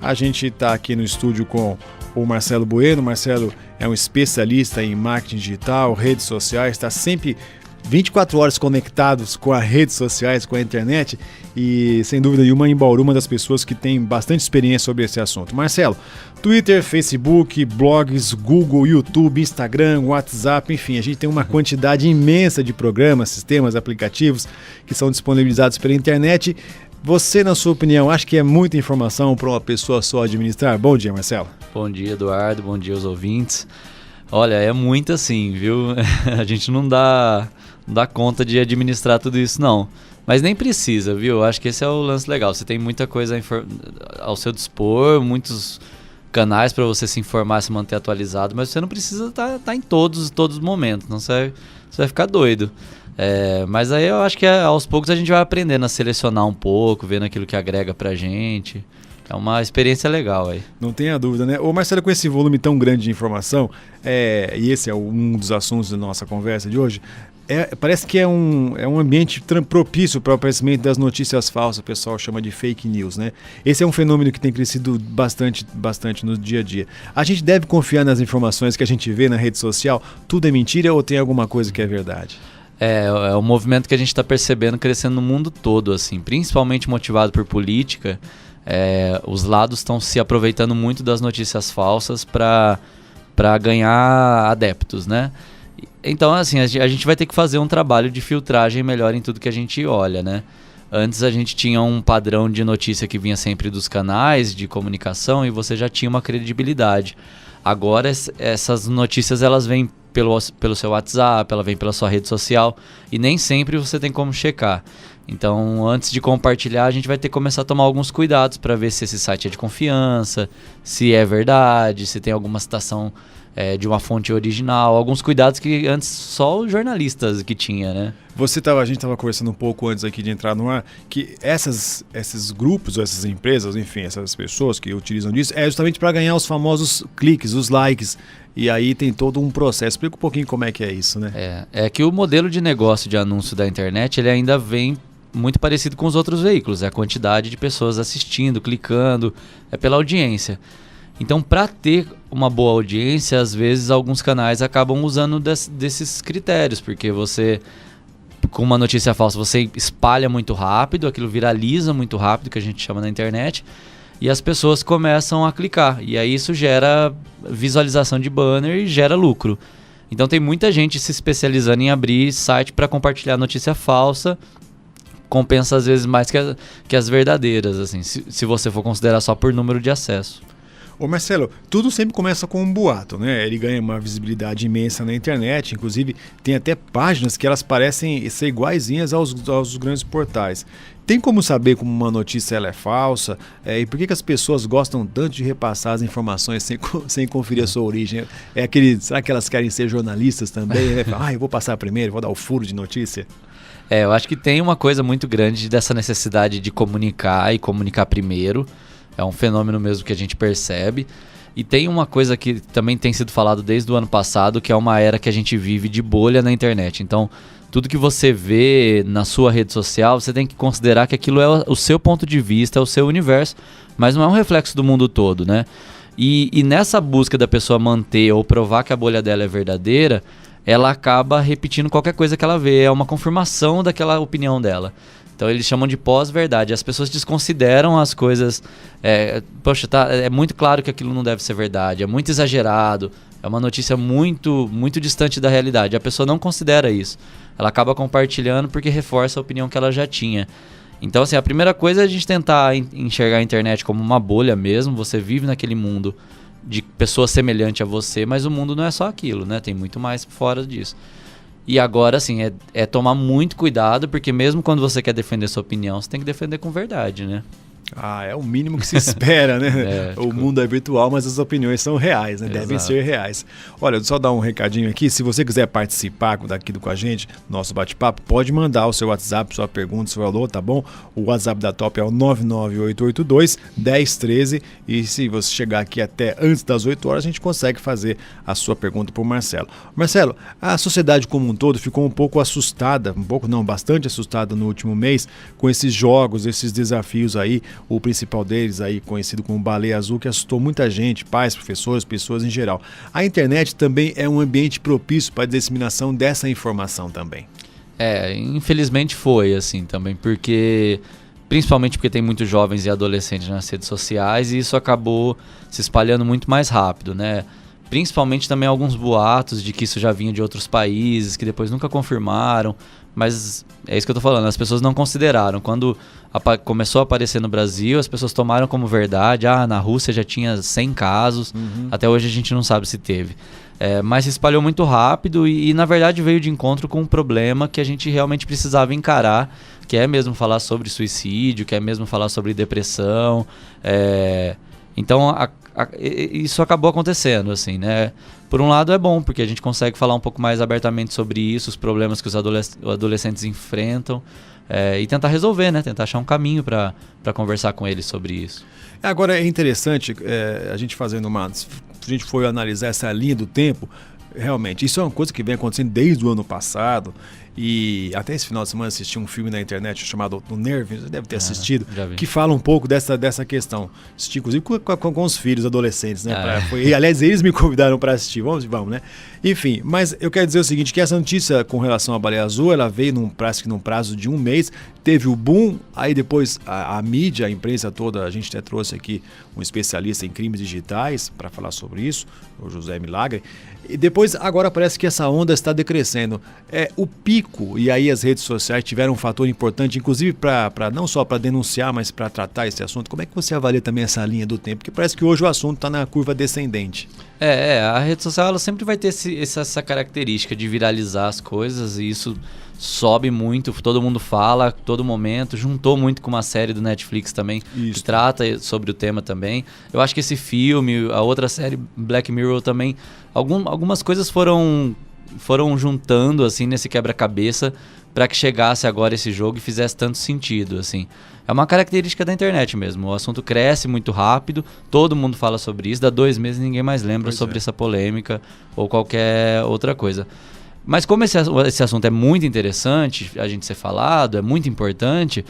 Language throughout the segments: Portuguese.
A gente está aqui no estúdio com o Marcelo Bueno. O Marcelo é um especialista em marketing digital, redes sociais, está sempre 24 horas conectados com as redes sociais, com a internet e, sem dúvida nenhuma, em Bauru, uma das pessoas que tem bastante experiência sobre esse assunto. Marcelo, Twitter, Facebook, blogs, Google, YouTube, Instagram, WhatsApp, enfim, a gente tem uma quantidade imensa de programas, sistemas, aplicativos que são disponibilizados pela internet. Você, na sua opinião, acha que é muita informação para uma pessoa só administrar? Bom dia, Marcelo. Bom dia, Eduardo. Bom dia aos ouvintes. Olha, é muito assim, viu? A gente não dá conta de administrar tudo isso, não. Mas nem precisa, viu? Eu acho que esse é o lance legal. Você tem muita coisa ao seu dispor, muitos canais para você se informar, se manter atualizado, mas você não precisa estar em todos os momentos, não você vai ficar doido. Mas aí eu acho que aos poucos a gente vai aprendendo a selecionar um pouco, vendo aquilo que agrega pra gente. É uma experiência legal aí. Não tenha dúvida, né? Ô Marcelo, com esse volume tão grande de informação, e esse é um dos assuntos da nossa conversa de hoje, parece que é um ambiente propício para o aparecimento das notícias falsas, o pessoal chama de fake news, né? Esse é um fenômeno que tem crescido bastante no dia a dia. A gente deve confiar nas informações que a gente vê na rede social? Tudo é mentira ou tem alguma coisa que é verdade? É um movimento que a gente está percebendo crescendo no mundo todo, assim, principalmente motivado por política. Os lados estão se aproveitando muito das notícias falsas para ganhar adeptos, né? Então, assim, a gente vai ter que fazer um trabalho de filtragem melhor em tudo que a gente olha, né? Antes a gente tinha um padrão de notícia que vinha sempre dos canais de comunicação e você já tinha uma credibilidade. Agora essas notícias elas vêm pelo seu WhatsApp, ela vem pela sua rede social e nem sempre você tem como checar. Então, antes de compartilhar, a gente vai ter que começar a tomar alguns cuidados para ver se esse site é de confiança, se é verdade, se tem alguma citação de uma fonte original, alguns cuidados que antes só os jornalistas que tinha, né? A gente estava conversando um pouco antes aqui de entrar no ar, que esses grupos, ou essas empresas, enfim, essas pessoas que utilizam disso, é justamente para ganhar os famosos cliques, os likes, e aí tem todo um processo. Explica um pouquinho como é que é isso, né? É que o modelo de negócio de anúncio da internet, ele ainda vem muito parecido com os outros veículos, é a quantidade de pessoas assistindo, clicando, é pela audiência. Então, para ter uma boa audiência, às vezes alguns canais acabam usando desses critérios, porque você, com uma notícia falsa, você espalha muito rápido, aquilo viraliza muito rápido, que a gente chama na internet, e as pessoas começam a clicar, e aí isso gera visualização de banner e gera lucro. Então tem muita gente se especializando em abrir site para compartilhar notícia falsa, compensa às vezes mais que as verdadeiras, assim, se você for considerar só por número de acesso. Ô Marcelo, tudo sempre começa com um boato, né? Ele ganha uma visibilidade imensa na internet, inclusive tem até páginas que elas parecem ser iguaizinhas aos grandes portais. Tem como saber como uma notícia ela é falsa? E por que as pessoas gostam tanto de repassar as informações sem conferir a sua origem? Será que elas querem ser jornalistas também? Né? Eu vou passar primeiro, vou dar o furo de notícia. Eu acho que tem uma coisa muito grande dessa necessidade de comunicar e comunicar primeiro. É um fenômeno mesmo que a gente percebe. E tem uma coisa que também tem sido falado desde o ano passado, que é uma era que a gente vive de bolha na internet. Então, tudo que você vê na sua rede social, você tem que considerar que aquilo é o seu ponto de vista, é o seu universo, mas não é um reflexo do mundo todo, né? E nessa busca da pessoa manter ou provar que a bolha dela é verdadeira, ela acaba repetindo qualquer coisa que ela vê. É uma confirmação daquela opinião dela. Então eles chamam de pós-verdade. As pessoas desconsideram as coisas. É muito claro que aquilo não deve ser verdade. É muito exagerado. É uma notícia muito, muito distante da realidade. A pessoa não considera isso. Ela acaba compartilhando porque reforça a opinião que ela já tinha. Então, assim, a primeira coisa é a gente tentar enxergar a internet como uma bolha mesmo. Você vive naquele mundo de pessoas semelhantes a você, mas o mundo não é só aquilo, né? Tem muito mais fora disso. E agora, assim, é tomar muito cuidado, porque mesmo quando você quer defender sua opinião, você tem que defender com verdade, né? É o mínimo que se espera, né? O mundo é virtual, mas as opiniões são reais, né? Devem ser reais. Olha, só dar um recadinho aqui. Se você quiser participar daqui com a gente, nosso bate-papo, pode mandar o seu WhatsApp, sua pergunta, seu alô, tá bom? O WhatsApp da Top é o 99882-1013. E se você chegar aqui até antes das 8 horas, a gente consegue fazer a sua pergunta para o Marcelo. Marcelo, a sociedade como um todo ficou um pouco assustada, bastante assustada no último mês com esses jogos, esses desafios aí. o principal deles aí, conhecido como Baleia Azul, que assustou muita gente, pais, professores, pessoas em geral. A internet também é um ambiente propício para a disseminação dessa informação também. Infelizmente foi assim também, principalmente porque tem muitos jovens e adolescentes nas redes sociais e isso acabou se espalhando muito mais rápido, né? Principalmente também alguns boatos de que isso já vinha de outros países, que depois nunca confirmaram, mas é isso que eu tô falando, as pessoas não consideraram. Quando começou a aparecer no Brasil, as pessoas tomaram como verdade, na Rússia já tinha 100 casos, até hoje a gente não sabe se teve. Mas se espalhou muito rápido e na verdade veio de encontro com um problema que a gente realmente precisava encarar, que é mesmo falar sobre suicídio, que é mesmo falar sobre depressão. Então isso acabou acontecendo, assim, né? Por um lado é bom, porque a gente consegue falar um pouco mais abertamente sobre isso, os problemas que os adolescentes enfrentam, e tentar resolver, né? Tentar achar um caminho para conversar com eles sobre isso. Agora é interessante a gente fazendo se a gente for analisar essa linha do tempo, realmente, isso é uma coisa que vem acontecendo desde o ano passado. E até esse final de semana assisti um filme na internet chamado O Nerve, você deve ter assistido, que fala um pouco dessa questão. Assisti inclusive com os filhos adolescentes, né? Aliás, eles me convidaram para assistir, vamos, né? Enfim, mas eu quero dizer o seguinte, que essa notícia com relação à Baleia Azul, ela veio num prazo de um mês, teve o boom, aí depois a mídia, a imprensa toda, a gente até trouxe aqui um especialista em crimes digitais para falar sobre isso, o José Milagre, e depois agora parece que essa onda está decrescendo. O pico, e aí as redes sociais tiveram um fator importante, inclusive para não só para denunciar, mas para tratar esse assunto. Como é que você avalia também essa linha do tempo? Porque parece que hoje o assunto está na curva descendente. A rede social ela sempre vai ter essa característica de viralizar as coisas, e isso sobe muito, todo mundo fala a todo momento, juntou muito com uma série do Netflix também, que trata sobre o tema também. Eu acho que esse filme, a outra série Black Mirror também, algumas coisas foram juntando assim nesse quebra-cabeça para que chegasse agora esse jogo e fizesse tanto sentido, assim. É uma característica da internet mesmo, o assunto cresce muito rápido, todo mundo fala sobre isso, dá 2 meses e ninguém mais lembra sobre essa polêmica ou qualquer outra coisa. Mas como esse assunto é muito interessante a gente ser falado, é muito importante,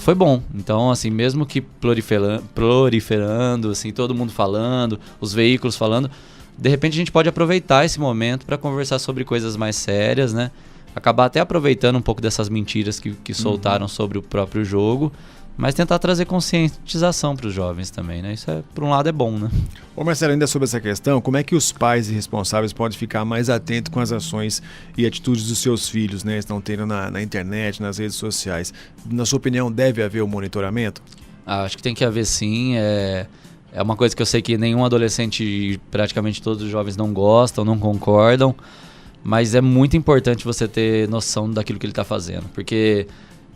foi bom. Então, assim, mesmo que proliferando, assim, todo mundo falando, os veículos falando, de repente a gente pode aproveitar esse momento para conversar sobre coisas mais sérias, né? Acabar até aproveitando um pouco dessas mentiras que soltaram sobre o próprio jogo, mas tentar trazer conscientização para os jovens também, né? Isso, por um lado, é bom, né? Ô Marcelo, ainda sobre essa questão, como é que os pais e responsáveis podem ficar mais atentos com as ações e atitudes dos seus filhos, né? Estão tendo na internet, nas redes sociais. Na sua opinião, deve haver um monitoramento? Acho que tem que haver sim. É uma coisa que eu sei que nenhum adolescente e praticamente todos os jovens não gostam, não concordam, mas é muito importante você ter noção daquilo que ele está fazendo, porque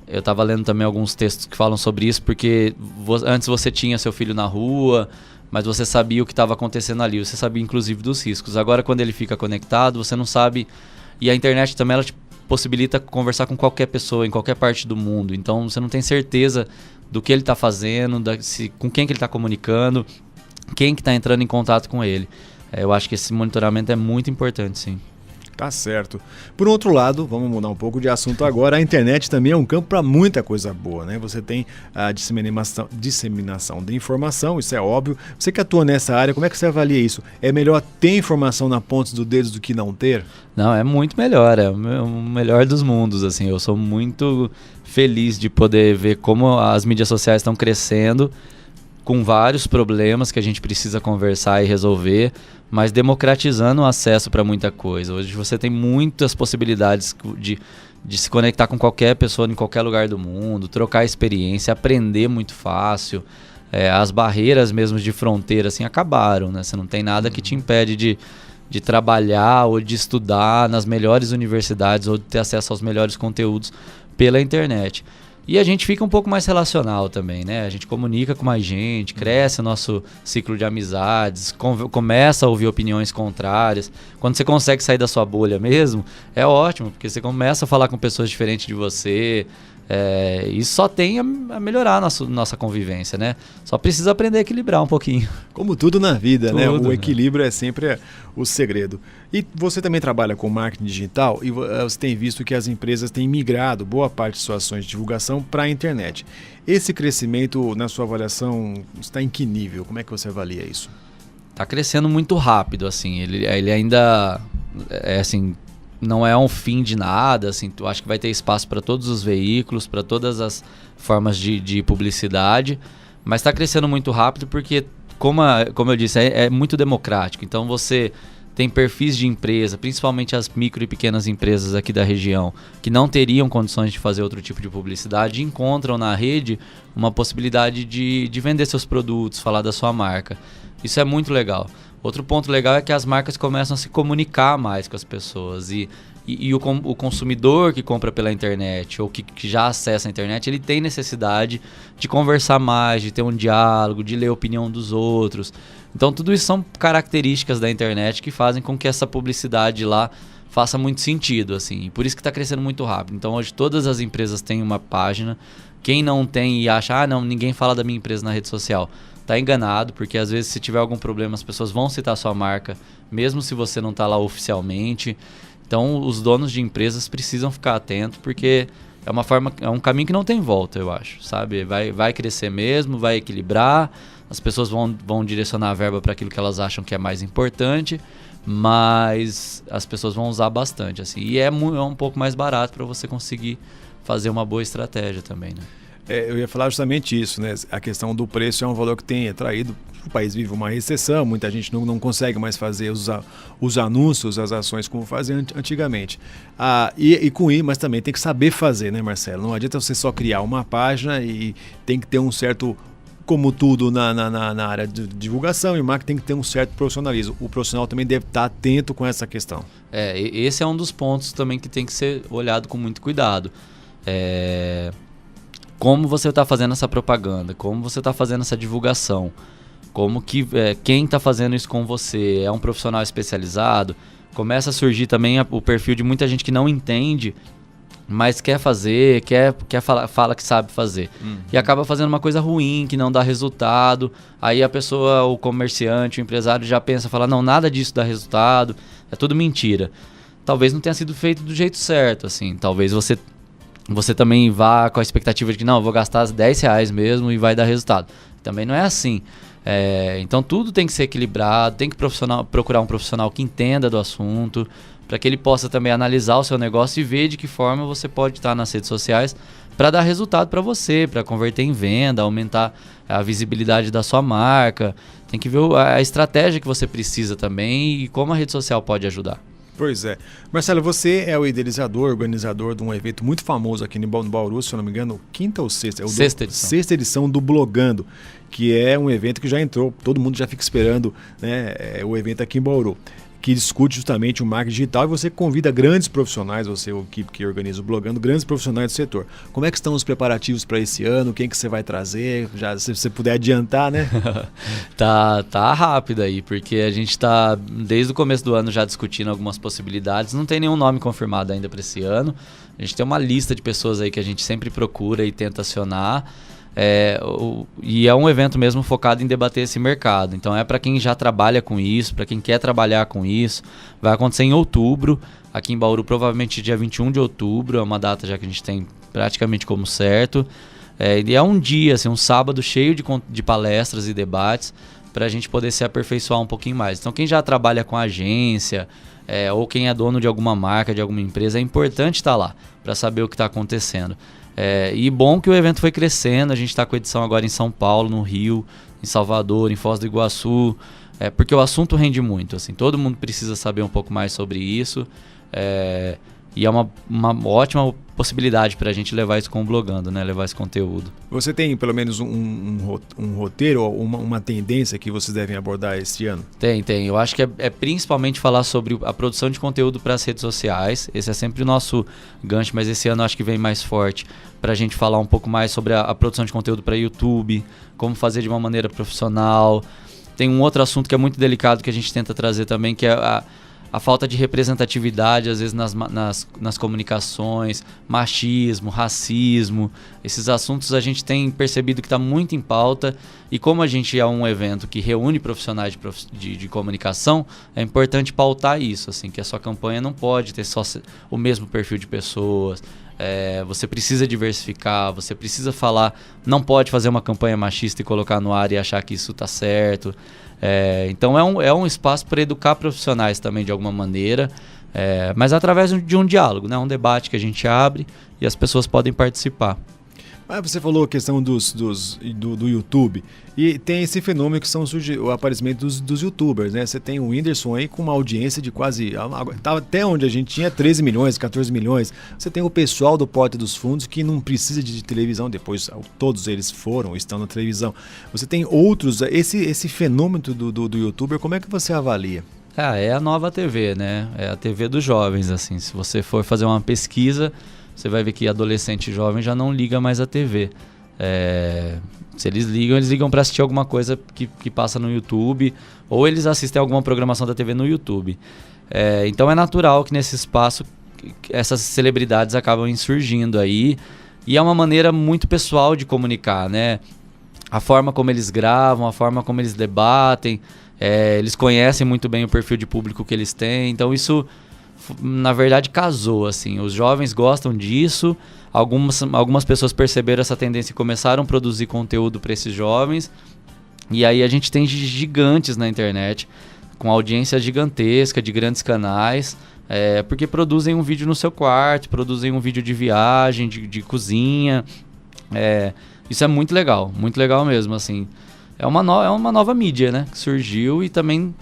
eu estava lendo também alguns textos que falam sobre isso, porque antes você tinha seu filho na rua, mas você sabia o que estava acontecendo ali, você sabia inclusive dos riscos. Agora, quando ele fica conectado, você não sabe, e a internet também ela te possibilita conversar com qualquer pessoa em qualquer parte do mundo, então você não tem certeza do que ele está fazendo, com quem que ele está comunicando, quem que está entrando em contato com ele. Eu acho que esse monitoramento é muito importante, sim. Tá certo. Por outro lado, vamos mudar um pouco de assunto agora, a internet também é um campo para muita coisa boa, né? Você tem a disseminação de informação, isso é óbvio. Você que atua nessa área, como é que você avalia isso? É melhor ter informação na ponta dos dedos do que não ter? Não, é muito melhor, é o melhor dos mundos, assim. Eu sou muito feliz de poder ver como as mídias sociais estão crescendo, com vários problemas que a gente precisa conversar e resolver, mas democratizando o acesso para muita coisa. Hoje você tem muitas possibilidades de se conectar com qualquer pessoa em qualquer lugar do mundo, trocar experiência, aprender muito fácil. As barreiras mesmo de fronteira assim, acabaram, né? Você não tem nada que te impede de trabalhar ou de estudar nas melhores universidades ou de ter acesso aos melhores conteúdos pela internet. E a gente fica um pouco mais relacional também, né? A gente comunica com mais gente, cresce o nosso ciclo de amizades, começa a ouvir opiniões contrárias. Quando você consegue sair da sua bolha mesmo, é ótimo, porque você começa a falar com pessoas diferentes de você, Isso só tem a melhorar a nossa convivência, né? Só precisa aprender a equilibrar um pouquinho. Como tudo na vida, né? Tudo, O equilíbrio é sempre o segredo. E você também trabalha com marketing digital e você tem visto que as empresas têm migrado boa parte de suas ações de divulgação para a internet. Esse crescimento, na sua avaliação, está em que nível? Como é que você avalia isso? Está crescendo muito rápido, assim. Ele ainda assim, não é um fim de nada, assim. Eu acho que vai ter espaço para todos os veículos, para todas as formas de publicidade, mas está crescendo muito rápido porque, como eu disse, é muito democrático. Então você tem perfis de empresa, principalmente as micro e pequenas empresas aqui da região, que não teriam condições de fazer outro tipo de publicidade, encontram na rede uma possibilidade de vender seus produtos, falar da sua marca. Isso é muito legal. Outro ponto legal é que as marcas começam a se comunicar mais com as pessoas e o consumidor que compra pela internet ou que já acessa a internet, ele tem necessidade de conversar mais, de ter um diálogo, de ler a opinião dos outros. Então tudo isso são características da internet que fazem com que essa publicidade lá faça muito sentido, assim. E por isso que está crescendo muito rápido. Então hoje todas as empresas têm uma página. Quem não tem e acha, não, ninguém fala da minha empresa na rede social, tá enganado, porque às vezes se tiver algum problema as pessoas vão citar a sua marca, mesmo se você não está lá oficialmente. Então os donos de empresas precisam ficar atentos, porque é um caminho que não tem volta, eu acho, sabe? Vai crescer mesmo, vai equilibrar, as pessoas vão direcionar a verba para aquilo que elas acham que é mais importante, mas as pessoas vão usar bastante, assim. E é um pouco mais barato para você conseguir fazer uma boa estratégia também, né? Eu ia falar justamente isso, né? A questão do preço é um valor que tem atraído. O país vive uma recessão, muita gente não consegue mais fazer os anúncios, as ações como fazia antigamente. Mas também tem que saber fazer, né, Marcelo? Não adianta você só criar uma página e tem que ter um certo, como tudo na área de divulgação e marketing, tem que ter um certo profissionalismo. O profissional também deve estar atento com essa questão. Esse é um dos pontos também que tem que ser olhado com muito cuidado. Como você está fazendo essa propaganda, como você está fazendo essa divulgação, quem está fazendo isso com você, é um profissional especializado. Começa a surgir também o perfil de muita gente que não entende, mas quer fazer, fala que sabe fazer. E acaba fazendo uma coisa ruim, que não dá resultado. Aí a pessoa, o comerciante, o empresário já pensa, fala, não, nada disso dá resultado, é tudo mentira. Talvez não tenha sido feito do jeito certo, assim. Talvez você também vá com a expectativa de que não, eu vou gastar R$10 mesmo e vai dar resultado. Também não é assim. Então tudo tem que ser equilibrado, tem que procurar um profissional que entenda do assunto, para que ele possa também analisar o seu negócio e ver de que forma você pode estar nas redes sociais para dar resultado para você, para converter em venda, aumentar a visibilidade da sua marca. Tem que ver a estratégia que você precisa também e como a rede social pode ajudar. Pois é. Marcelo, você é o idealizador, organizador de um evento muito famoso aqui no Bauru, se eu não me engano, quinta ou sexta? Sexta edição. Sexta edição do Blogando, que é um evento que já entrou, todo mundo já fica esperando, né, o evento aqui em Bauru, que discute justamente o marketing digital, e você convida grandes profissionais, você é a equipe que organiza o Blogando, grandes profissionais do setor. Como é que estão os preparativos para esse ano? Quem que você vai trazer? Já, se você puder adiantar, né? Tá rápido aí, porque a gente está desde o começo do ano já discutindo algumas possibilidades. Não tem nenhum nome confirmado ainda para esse ano. A gente tem uma lista de pessoas aí que a gente sempre procura e tenta acionar. E é um evento mesmo focado em debater esse mercado. Então é para quem já trabalha com isso, para quem quer trabalhar com isso. Vai acontecer em outubro, aqui em Bauru, provavelmente dia 21 de outubro, é uma data já que a gente tem praticamente como certo. E é um dia, assim, um sábado cheio de palestras e debates para a gente poder se aperfeiçoar um pouquinho mais. Então quem já trabalha com agência, ou quem é dono de alguma marca, de alguma empresa, é importante estar lá para saber o que está acontecendo. E bom que o evento foi crescendo, a gente está com a edição agora em São Paulo, no Rio, em Salvador, em Foz do Iguaçu, porque o assunto rende muito, assim, todo mundo precisa saber um pouco mais sobre isso, e é uma ótima possibilidade para a gente levar isso com o Blogando, né? Levar esse conteúdo. Você tem pelo menos um roteiro ou uma tendência que vocês devem abordar este ano? Tem. Eu acho que é principalmente falar sobre a produção de conteúdo para as redes sociais. Esse é sempre o nosso gancho, mas esse ano acho que vem mais forte para a gente falar um pouco mais sobre a produção de conteúdo para YouTube, como fazer de uma maneira profissional. Tem um outro assunto que é muito delicado que a gente tenta trazer também, que é a falta de representatividade, às vezes, nas comunicações, machismo, racismo, esses assuntos a gente tem percebido que está muito em pauta, e como a gente é um evento que reúne profissionais de comunicação, é importante pautar isso, assim, que a sua campanha não pode ter só o mesmo perfil de pessoas. Você precisa diversificar, você precisa falar, não pode fazer uma campanha machista e colocar no ar e achar que isso está certo. Então é um espaço para educar profissionais também de alguma maneira, mas através de um diálogo, né? Um debate que a gente abre e as pessoas podem participar. Mas você falou a questão do YouTube, e tem esse fenômeno que são o aparecimento dos youtubers, né? Você tem o Whindersson aí com uma audiência de quase, até onde a gente tinha 13 milhões, 14 milhões. Você tem o pessoal do Porta dos Fundos que não precisa de televisão, depois todos eles estão na televisão. Você tem outros, esse fenômeno do youtuber, como é que você avalia? É a nova TV, né? É a TV dos jovens, assim. Se você for fazer uma pesquisa, você vai ver que adolescente e jovem já não liga mais a TV. Se eles ligam para assistir alguma coisa que passa no YouTube, ou eles assistem alguma programação da TV no YouTube. Então é natural que nesse espaço essas celebridades acabam insurgindo aí, e é uma maneira muito pessoal de comunicar, né? A forma como eles gravam, a forma como eles debatem, eles conhecem muito bem o perfil de público que eles têm, então isso na verdade casou, assim. Os jovens gostam disso, algumas pessoas perceberam essa tendência e começaram a produzir conteúdo para esses jovens, e aí a gente tem gigantes na internet com audiência gigantesca de grandes canais, porque produzem um vídeo no seu quarto, produzem um vídeo de viagem, de cozinha. Isso é muito legal mesmo, assim. É uma nova mídia, né, que surgiu, e também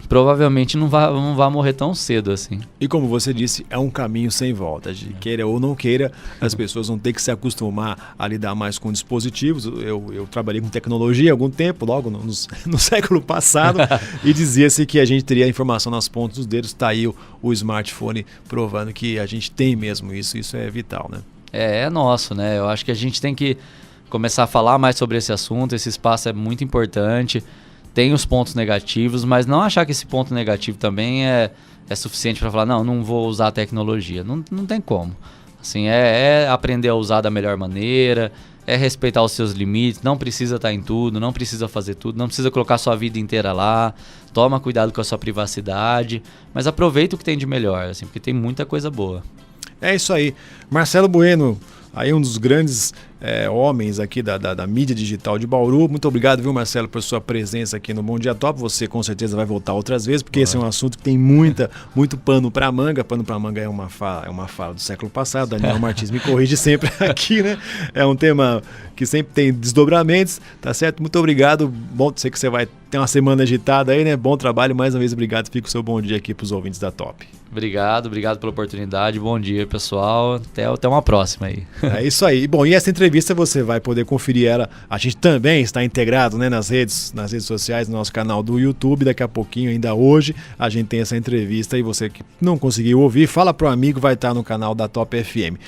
provavelmente não vai morrer tão cedo assim. E como você disse, é um caminho sem volta. Queira ou não queira, as pessoas vão ter que se acostumar a lidar mais com dispositivos. Eu trabalhei com tecnologia há algum tempo, logo no século passado, e dizia-se que a gente teria a informação nas pontas dos dedos. Está aí o smartphone provando que a gente tem mesmo isso. Isso é vital, né? É nosso, né? Eu acho que a gente tem que começar a falar mais sobre esse assunto. Esse espaço é muito importante. Tem os pontos negativos, mas não achar que esse ponto negativo também é suficiente para falar, não vou usar a tecnologia. Não tem como. Assim, é aprender a usar da melhor maneira, é respeitar os seus limites, não precisa estar em tudo, não precisa fazer tudo, não precisa colocar sua vida inteira lá, toma cuidado com a sua privacidade, mas aproveita o que tem de melhor, assim, porque tem muita coisa boa. É isso aí. Marcelo Bueno, aí um dos grandes homens aqui da mídia digital de Bauru. Muito obrigado, viu, Marcelo, por sua presença aqui no Bom Dia Top. Você com certeza vai voltar outras vezes, porque esse é um assunto que tem muito pano para manga. Pano para manga é uma fala do século passado. Daniel Martins me corrige sempre aqui, né? É um tema que sempre tem desdobramentos, tá certo? Muito obrigado. Bom, sei que você vai ter uma semana agitada aí, né? Bom trabalho, mais uma vez obrigado. Fica o seu bom dia aqui para os ouvintes da Top. Obrigado pela oportunidade. Bom dia, pessoal. Até uma próxima aí. É isso aí. Bom, e essa entrevista você vai poder conferir ela. A gente também está integrado, né, nas redes sociais, no nosso canal do YouTube. Daqui a pouquinho, ainda hoje, a gente tem essa entrevista. E você que não conseguiu ouvir, fala pro amigo, vai estar no canal da Top FM.